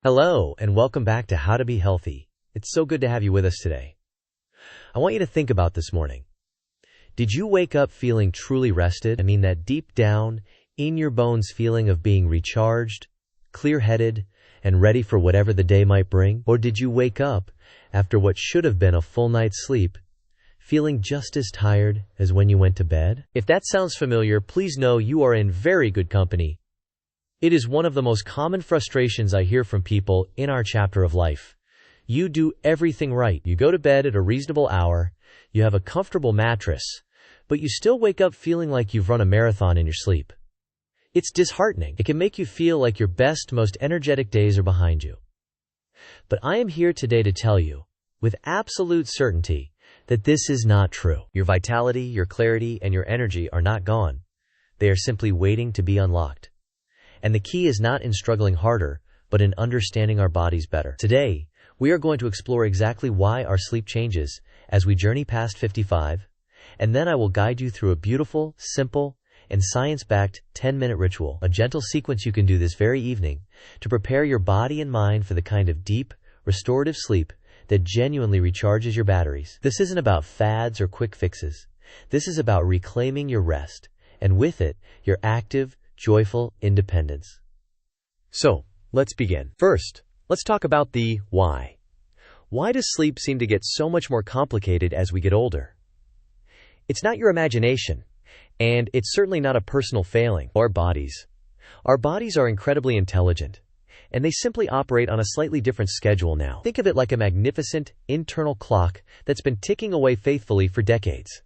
Hello, and welcome back to How to Be Healthy. It's so good to have you with us today. I want you to think about this morning. Did you wake up feeling truly rested? I mean that deep down, in your bones feeling of being recharged, clear-headed, and ready for whatever the day might bring? Or did you wake up, after what should have been a full night's sleep, feeling just as tired as when you went to bed? If that sounds familiar, please know you are in very good company. It is one of the most common frustrations I hear from people in our chapter of life. You do everything right. You go to bed at a reasonable hour, you have a comfortable mattress, but you still wake up feeling like you've run a marathon in your sleep. It's disheartening. It can make you feel like your best, most energetic days are behind you. But I am here today to tell you, with absolute certainty, that this is not true. Your vitality, your clarity, and your energy are not gone. They are simply waiting to be unlocked. And the key is not in struggling harder, but in understanding our bodies better. Today, we are going to explore exactly why our sleep changes as we journey past 55, and then I will guide you through a beautiful, simple, and science-backed 10-minute ritual, a gentle sequence you can do this very evening to prepare your body and mind for the kind of deep, restorative sleep that genuinely recharges your batteries. This isn't about fads or quick fixes. This is about reclaiming your rest, and with it, your active, joyful independence. So, let's begin. First, let's talk about the why. Why does sleep seem to get so much more complicated as we get older? It's not your imagination, and it's certainly not a personal failing. Our bodies are incredibly intelligent, and they simply operate on a slightly different schedule now. Think of it like a magnificent internal clock that's been ticking away faithfully for decades.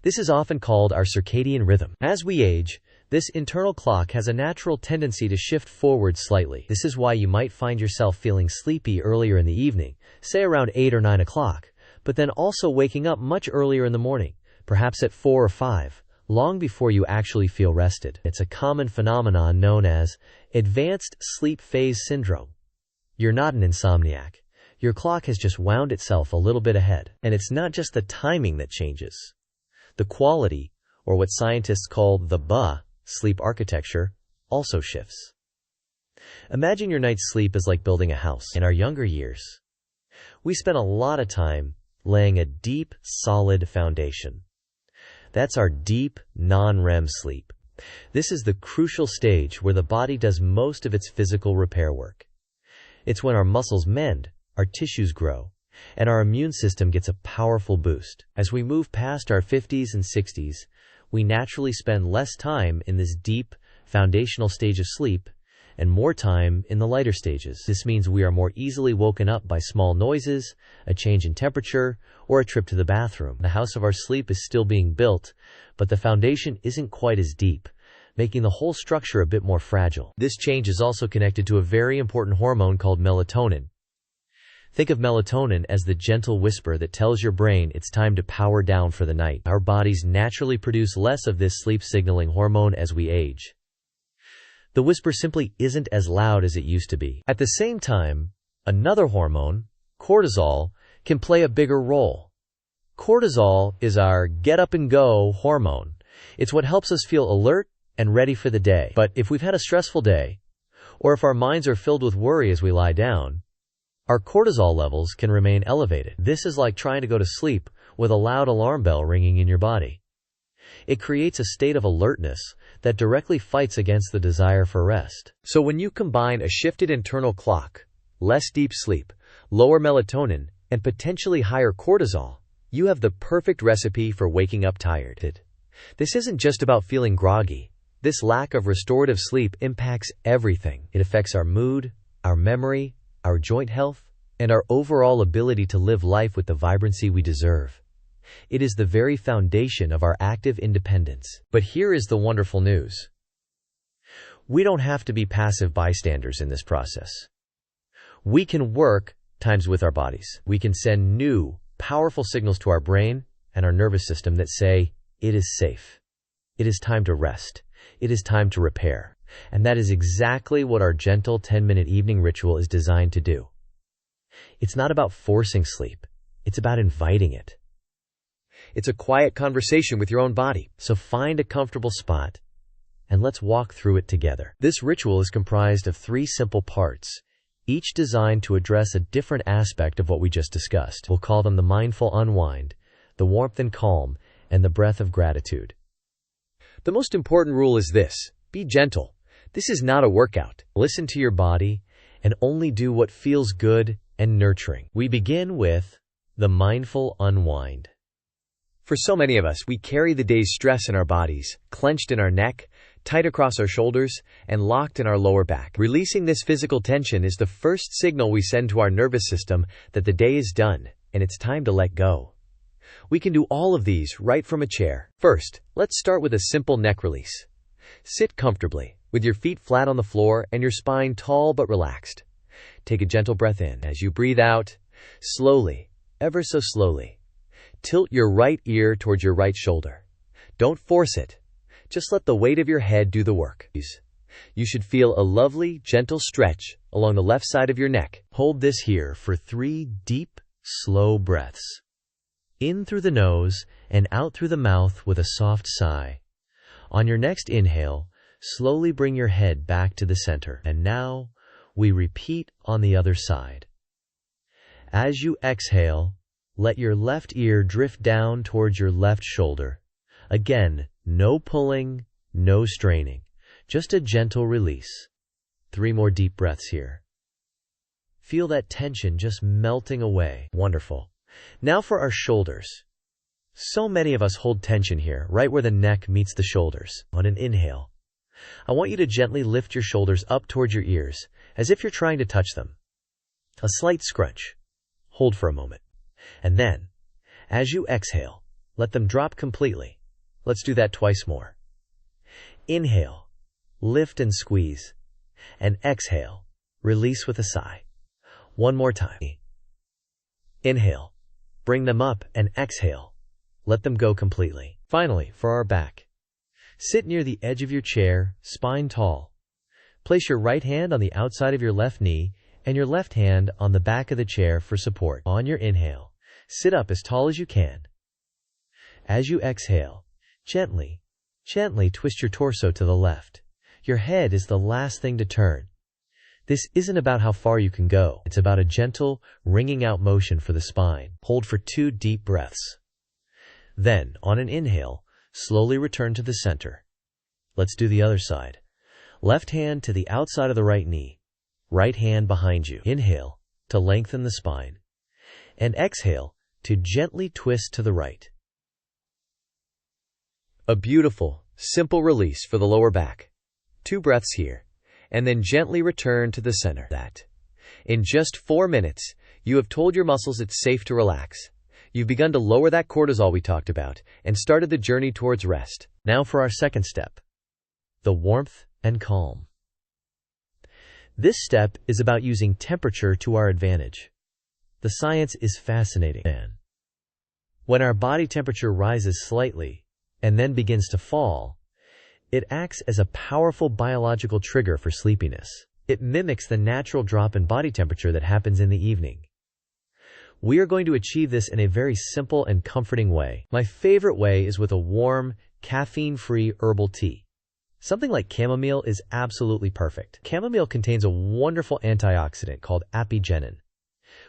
This is often called our circadian rhythm. As we age, this internal clock has a natural tendency to shift forward slightly. This is why you might find yourself feeling sleepy earlier in the evening, say around 8 or 9 o'clock, but then also waking up much earlier in the morning, perhaps at 4 or 5, long before you actually feel rested. It's a common phenomenon known as advanced sleep phase syndrome. You're not an insomniac. Your clock has just wound itself a little bit ahead. And it's not just the timing that changes. The quality, or what scientists call the sleep architecture, also shifts. Imagine your night's sleep is like building a house. In our younger years, we spent a lot of time laying a deep, solid foundation. That's our deep, non-REM sleep. This is the crucial stage where the body does most of its physical repair work. It's when our muscles mend, our tissues grow, and our immune system gets a powerful boost. As we move past our 50s and 60s, we naturally spend less time in this deep, foundational stage of sleep and more time in the lighter stages. This means we are more easily woken up by small noises, a change in temperature, or a trip to the bathroom. The house of our sleep is still being built, but the foundation isn't quite as deep, making the whole structure a bit more fragile. This change is also connected to a very important hormone called melatonin. Think of melatonin as the gentle whisper that tells your brain it's time to power down for the night. Our bodies naturally produce less of this sleep-signaling hormone as we age. The whisper simply isn't as loud as it used to be. At the same time, another hormone, cortisol, can play a bigger role. Cortisol is our get-up-and-go hormone. It's what helps us feel alert and ready for the day. But if we've had a stressful day, or if our minds are filled with worry as we lie down, our cortisol levels can remain elevated. This is like trying to go to sleep with a loud alarm bell ringing in your body. It creates a state of alertness that directly fights against the desire for rest. So when you combine a shifted internal clock, less deep sleep, lower melatonin, and potentially higher cortisol, you have the perfect recipe for waking up tired. This isn't just about feeling groggy. This lack of restorative sleep impacts everything. It affects our mood, our memory, our joint health, and our overall ability to live life with the vibrancy we deserve. It is the very foundation of our active independence. But here is the wonderful news. We don't have to be passive bystanders in this process. We can work times with our bodies. We can send new, powerful signals to our brain and our nervous system that say, it is safe. It is time to rest. It is time to repair. And that is exactly what our gentle 10-minute evening ritual is designed to do. It's not about forcing sleep. It's about inviting it. It's a quiet conversation with your own body. So find a comfortable spot and let's walk through it together. This ritual is comprised of 3 simple parts, each designed to address a different aspect of what we just discussed. We'll call them the mindful unwind, the warmth and calm, and the breath of gratitude. The most important rule is this: be gentle. This is not a workout. Listen to your body and only do what feels good and nurturing. We begin with the mindful unwind. For so many of us, we carry the day's stress in our bodies, clenched in our neck, tight across our shoulders, and locked in our lower back. Releasing this physical tension is the first signal we send to our nervous system that the day is done and it's time to let go. We can do all of these right from a chair. First, let's start with a simple neck release. Sit comfortably, with your feet flat on the floor and your spine tall but relaxed. Take a gentle breath in. As you breathe out, slowly, ever so slowly, tilt your right ear towards your right shoulder. Don't force it. Just let the weight of your head do the work. You should feel a lovely, gentle stretch along the left side of your neck. Hold this here for 3 deep, slow breaths. In through the nose and out through the mouth with a soft sigh. On your next inhale, slowly bring your head back to the center. And now, we repeat on the other side. As you exhale, let your left ear drift down towards your left shoulder. Again, no pulling, no straining, just a gentle release. 3 more deep breaths here. Feel that tension just melting away. Wonderful. Now for our shoulders. So many of us hold tension here, right where the neck meets the shoulders. On an inhale, I want you to gently lift your shoulders up towards your ears, as if you're trying to touch them. A slight scrunch. Hold for a moment. And then, as you exhale, let them drop completely. Let's do that twice more. Inhale, lift and squeeze. And exhale, release with a sigh. 1 more time. Inhale, bring them up, and exhale. Let them go completely. Finally, for our back. Sit near the edge of your chair, spine tall. Place your right hand on the outside of your left knee and your left hand on the back of the chair for support. On your inhale, sit up as tall as you can. As you exhale, gently twist your torso to the left. Your head is the last thing to turn. This isn't about how far you can go. It's about a gentle, wringing out motion for the spine. Hold for 2 deep breaths. Then, on an inhale, slowly return to the center. Let's do the other side. Left hand to the outside of the right knee. Right hand behind you. Inhale to lengthen the spine. And exhale to gently twist to the right. A beautiful, simple release for the lower back. 2 breaths here, and then gently return to the center. In just 4 minutes, you have told your muscles it's safe to relax. You've begun to lower that cortisol we talked about and started the journey towards rest. Now for our second step, the warmth and calm. This step is about using temperature to our advantage. The science is fascinating. When our body temperature rises slightly and then begins to fall, it acts as a powerful biological trigger for sleepiness. It mimics the natural drop in body temperature that happens in the evening. We are going to achieve this in a very simple and comforting way. My favorite way is with a warm, caffeine-free herbal tea. Something like chamomile is absolutely perfect. Chamomile contains a wonderful antioxidant called apigenin,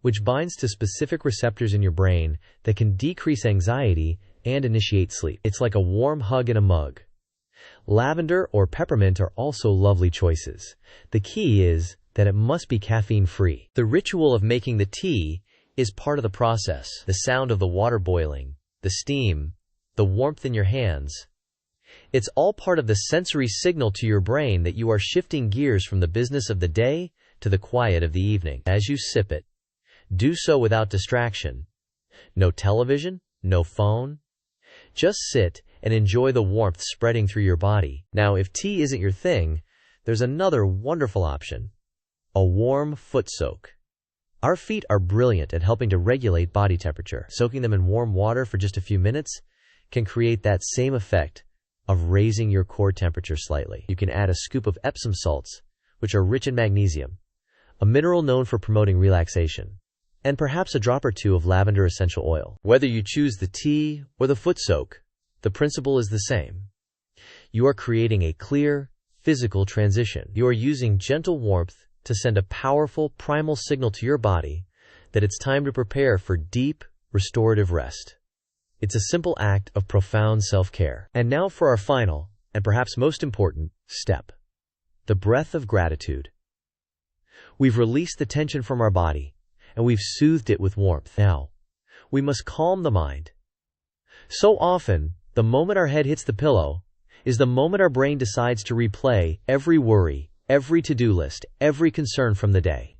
which binds to specific receptors in your brain that can decrease anxiety and initiate sleep. It's like a warm hug in a mug. Lavender or peppermint are also lovely choices. The key is that it must be caffeine-free. The ritual of making the tea is part of the process. The sound of the water boiling, the steam, the warmth in your hands. It's all part of the sensory signal to your brain that you are shifting gears from the business of the day to the quiet of the evening. As you sip it, do so without distraction. No television, no phone. Just sit and enjoy the warmth spreading through your body. Now, if tea isn't your thing, there's another wonderful option: a warm foot soak. Our feet are brilliant at helping to regulate body temperature. Soaking them in warm water for just a few minutes can create that same effect of raising your core temperature slightly. You can add a scoop of Epsom salts, which are rich in magnesium, a mineral known for promoting relaxation, and perhaps a drop or 2 of lavender essential oil. Whether you choose the tea or the foot soak, the principle is the same. You are creating a clear, physical transition. You are using gentle warmth to send a powerful, primal signal to your body that it's time to prepare for deep, restorative rest. It's a simple act of profound self-care. And now for our final, and perhaps most important, step. The breath of gratitude. We've released the tension from our body, and we've soothed it with warmth. Now, we must calm the mind. So often, the moment our head hits the pillow is the moment our brain decides to replay every worry, every to-do list, every concern from the day.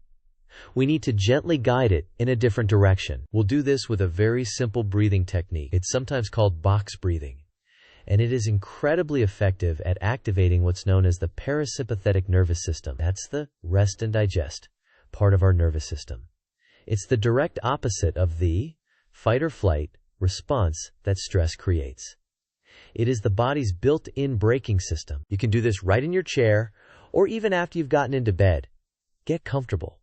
We need to gently guide it in a different direction. We'll do this with a very simple breathing technique. It's sometimes called box breathing, and it is incredibly effective at activating what's known as the parasympathetic nervous system. That's the rest and digest part of our nervous system. It's the direct opposite of the fight or flight response that stress creates. It is the body's built-in braking system. You can do this right in your chair or even after you've gotten into bed. Get comfortable.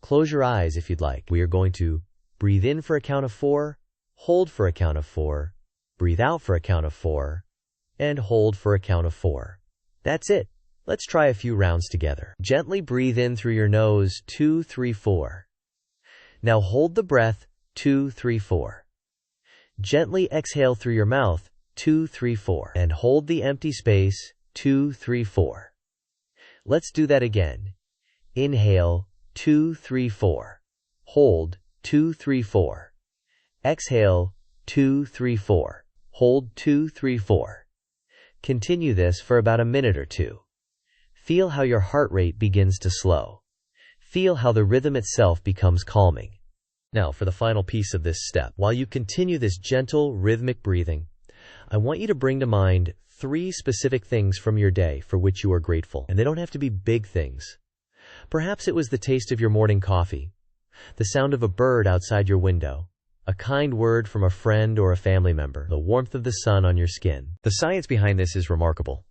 Close your eyes if you'd like. We are going to breathe in for a count of 4, hold for a count of 4, breathe out for a count of 4, and hold for a count of 4. That's it. Let's try a few rounds together. Gently breathe in through your nose, 2, 3, 4. Now hold the breath, 2, 3, 4. Gently exhale through your mouth, 2, 3, 4. And hold the empty space, 2, 3, 4. Let's do that again. Inhale, 2, 3, 4. Hold, 2, 3, 4. Exhale, 2, 3, 4. Hold, 2, 3, 4. Continue this for about a minute or two. Feel how your heart rate begins to slow. Feel how the rhythm itself becomes calming. Now for the final piece of this step. While you continue this gentle, rhythmic breathing, I want you to bring to mind 3 specific things from your day for which you are grateful. And they don't have to be big things. Perhaps it was the taste of your morning coffee, the sound of a bird outside your window, a kind word from a friend or a family member, the warmth of the sun on your skin. The science behind this is remarkable.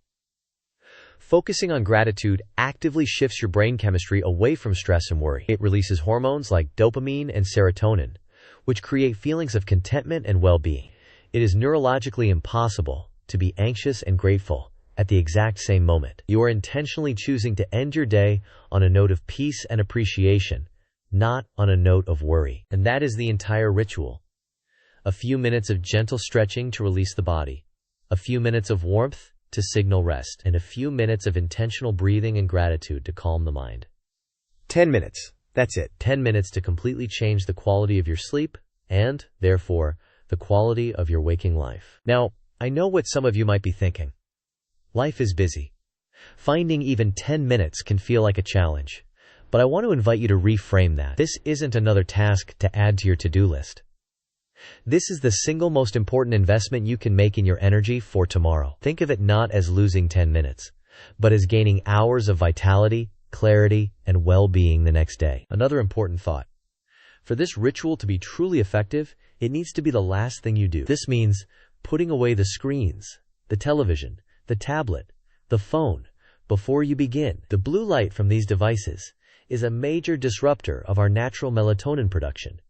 Focusing on gratitude actively shifts your brain chemistry away from stress and worry. It releases hormones like dopamine and serotonin, which create feelings of contentment and well-being. It is neurologically impossible to be anxious and grateful at the exact same moment. You are intentionally choosing to end your day on a note of peace and appreciation, not on a note of worry. And that is the entire ritual. A few minutes of gentle stretching to release the body, a few minutes of warmth to signal rest, and a few minutes of intentional breathing and gratitude to calm the mind. 10 minutes. That's it. 10 minutes to completely change the quality of your sleep and, therefore, the quality of your waking life. Now, I know what some of you might be thinking. Life is busy. Finding even 10 minutes can feel like a challenge. But I want to invite you to reframe that. This isn't another task to add to your to-do list. This is the single most important investment you can make in your energy for tomorrow. Think of it not as losing 10 minutes, but as gaining hours of vitality, clarity, and well-being the next day. Another important thought. For this ritual to be truly effective, it needs to be the last thing you do. This means putting away the screens, the television, the tablet, the phone, before you begin. The blue light from these devices is a major disruptor of our natural melatonin production.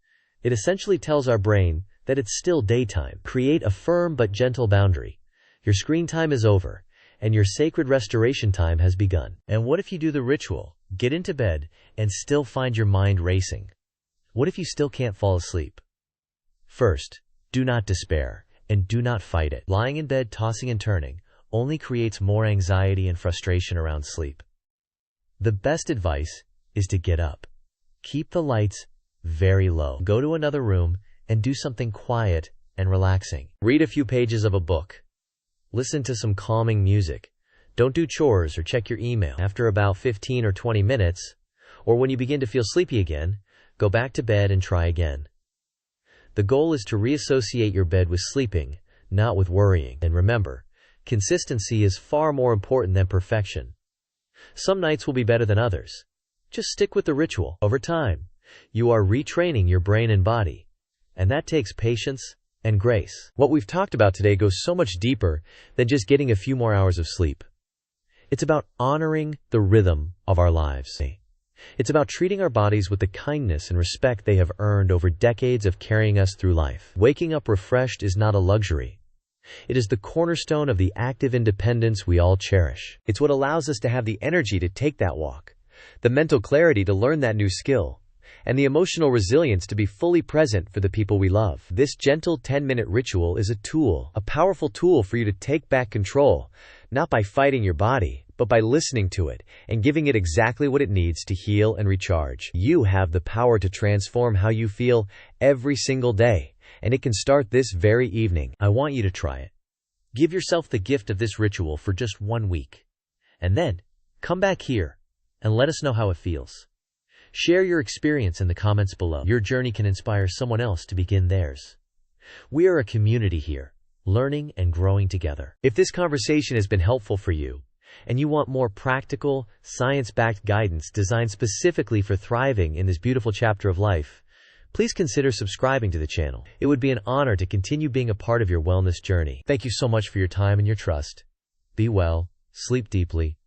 It essentially tells our brain that it's still daytime. Create a firm but gentle boundary. Your screen time is over, and your sacred restoration time has begun. And what if you do the ritual, get into bed, and still find your mind racing? What if you still can't fall asleep? First, do not despair, and do not fight it. Lying in bed tossing and turning only creates more anxiety and frustration around sleep. The best advice is to get up. Keep the lights very low. Go to another room and do something quiet and relaxing. Read a few pages of a book. Listen to some calming music. Don't do chores or check your email. After about 15 or 20 minutes, or when you begin to feel sleepy again, go back to bed and try again. The goal is to reassociate your bed with sleeping, not with worrying. And remember, consistency is far more important than perfection. Some nights will be better than others. Just stick with the ritual. Over time, you are retraining your brain and body, and that takes patience and grace. What we've talked about today goes so much deeper than just getting a few more hours of sleep. It's about honoring the rhythm of our lives. It's about treating our bodies with the kindness and respect they have earned over decades of carrying us through life. Waking up refreshed is not a luxury. It is the cornerstone of the active independence we all cherish. It's what allows us to have the energy to take that walk, the mental clarity to learn that new skill, and the emotional resilience to be fully present for the people we love. This gentle 10-minute ritual is a tool, a powerful tool for you to take back control, not by fighting your body, but by listening to it and giving it exactly what it needs to heal and recharge. You have the power to transform how you feel every single day, and it can start this very evening. I want you to try it. Give yourself the gift of this ritual for just 1 week, and then come back here and let us know how it feels. Share your experience in the comments below. Your journey can inspire someone else to begin theirs. We are a community here, learning and growing together. If this conversation has been helpful for you, and you want more practical, science-backed guidance designed specifically for thriving in this beautiful chapter of life, please consider subscribing to the channel. It would be an honor to continue being a part of your wellness journey. Thank you so much for your time and your trust. Be well, sleep deeply,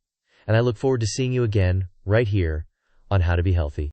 and I look forward to seeing you again right here on How to Be Healthy.